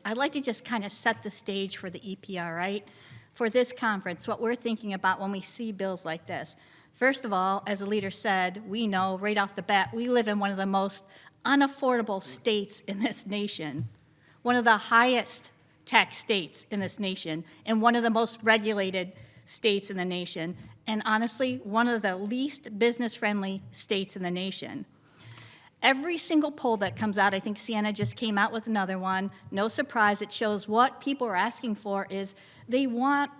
I'd like to just kind of set the stage for the EPR, right? For this conference, what we're thinking about when we see bills like this. First of all, as the leader said, we know right off the bat, we live in one of the most unaffordable states in this nation, one of the highest tax states in this nation, and one of the most regulated states in the nation, and honestly, one of the least business-friendly states in the nation. Every single poll that comes out, I think Sienna just came out with another one, no surprise, it shows what people are asking for is they want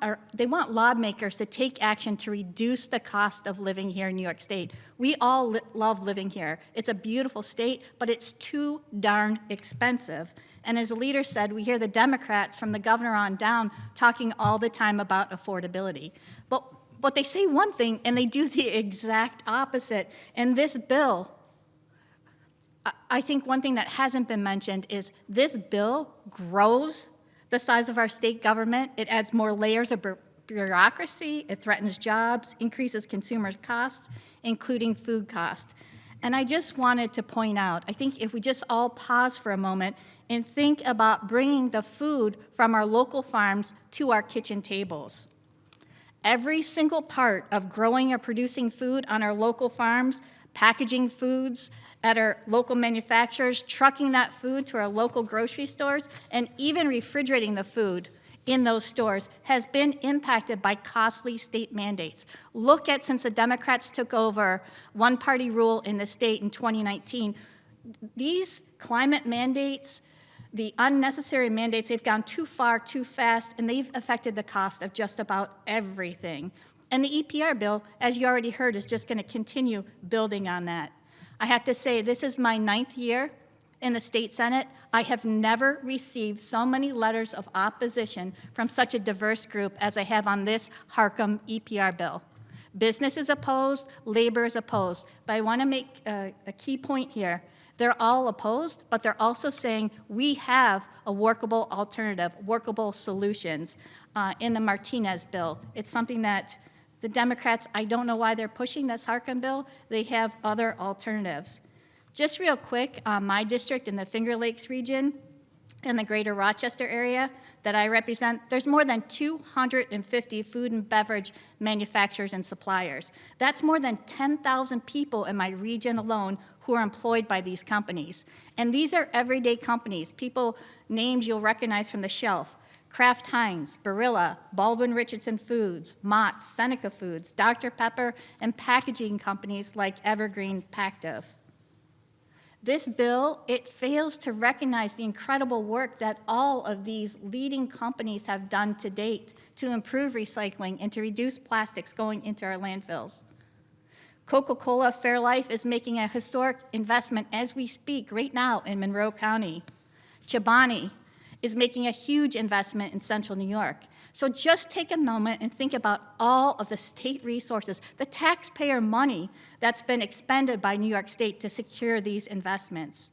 lawmakers to take action to reduce the cost of living here in New York State. We all love living here. It's a beautiful state, but it's too darn expensive. And as the leader said, we hear the Democrats from the governor on down talking all the time about affordability. But they say one thing and they do the exact opposite. And this bill, I think one thing that hasn't been mentioned is this bill grows the size of our state government. It adds more layers of bureaucracy. It threatens jobs, increases consumer costs, including food costs. And I just wanted to point out, I think if we just all pause for a moment and think about bringing the food from our local farms to our kitchen tables. Every single part of growing or producing food on our local farms, packaging foods at our local manufacturers, trucking that food to our local grocery stores, and even refrigerating the food in those stores has been impacted by costly state mandates. Look at, since the Democrats took over one-party rule in the state in 2019, these climate mandates, the unnecessary mandates, they've gone too far, too fast, and they've affected the cost of just about everything. And the EPR bill, as you already heard, is just going to continue building on that. I have to say, this is my 9th year in the state Senate. I have never received so many letters of opposition from such a diverse group as I have on this Harcum EPR bill. Business is opposed, labor is opposed. But I want to make a key point here. They're all opposed, but they're also saying we have a workable alternative, workable solutions in the Martinez bill. It's something that the Democrats, I don't know why they're pushing this Harcum bill. They have other alternatives. Just real quick, my district in the Finger Lakes region, in the greater Rochester area that I represent, there's more than 250 food and beverage manufacturers and suppliers. That's more than 10,000 people in my region alone who are employed by these companies. And these are everyday companies, people, names you'll recognize from the shelf. Kraft Heinz, Barilla, Baldwin Richardson Foods, Mott's, Seneca Foods, Dr. Pepper, and packaging companies like Evergreen Pactiv. This bill, it fails to recognize the incredible work that all of these leading companies have done to date to improve recycling and to reduce plastics going into our landfills. Coca-Cola Fairlife is making a historic investment as we speak right now in Monroe County. Chobani is making a huge investment in Central New York. So just take a moment and think about all of the state resources, the taxpayer money that's been expended by New York State to secure these investments.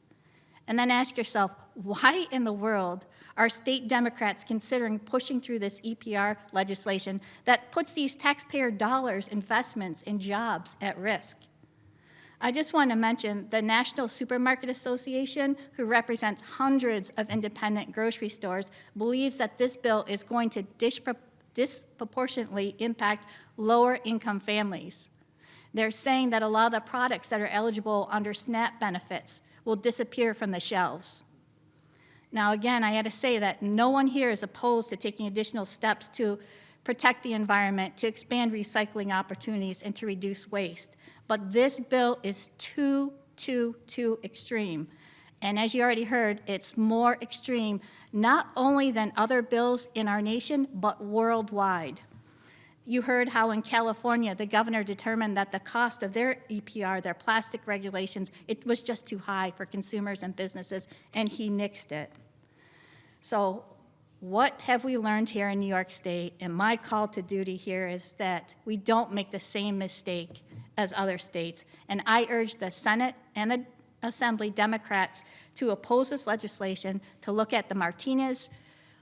And then ask yourself, why in the world are state Democrats considering pushing through this EPR legislation that puts these taxpayer dollars, investments, and jobs at risk? I just want to mention the National Supermarket Association, who represents hundreds of independent grocery stores, believes that this bill is going to disproportionately impact lower-income families. They're saying that a lot of the products that are eligible under SNAP benefits will disappear from the shelves. Now, again, I had to say that no one here is opposed to taking additional steps to protect the environment, to expand recycling opportunities, and to reduce waste. But this bill is too extreme. And as you already heard, it's more extreme, not only than other bills in our nation, but worldwide. You heard how in California, the governor determined that the cost of their EPR, their plastic regulations, it was just too high for consumers and businesses, and he nixed it. So what have we learned here in New York State? And my call to duty here is that we don't make the same mistake as other states. And I urge the Senate and the Assembly Democrats to oppose this legislation, to look at the Martinez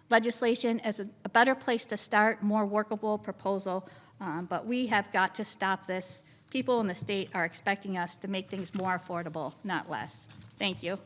legislation as a better place to start, more workable proposal. But we have got to stop this. People in the state are expecting us to make things more affordable, not less. Thank you.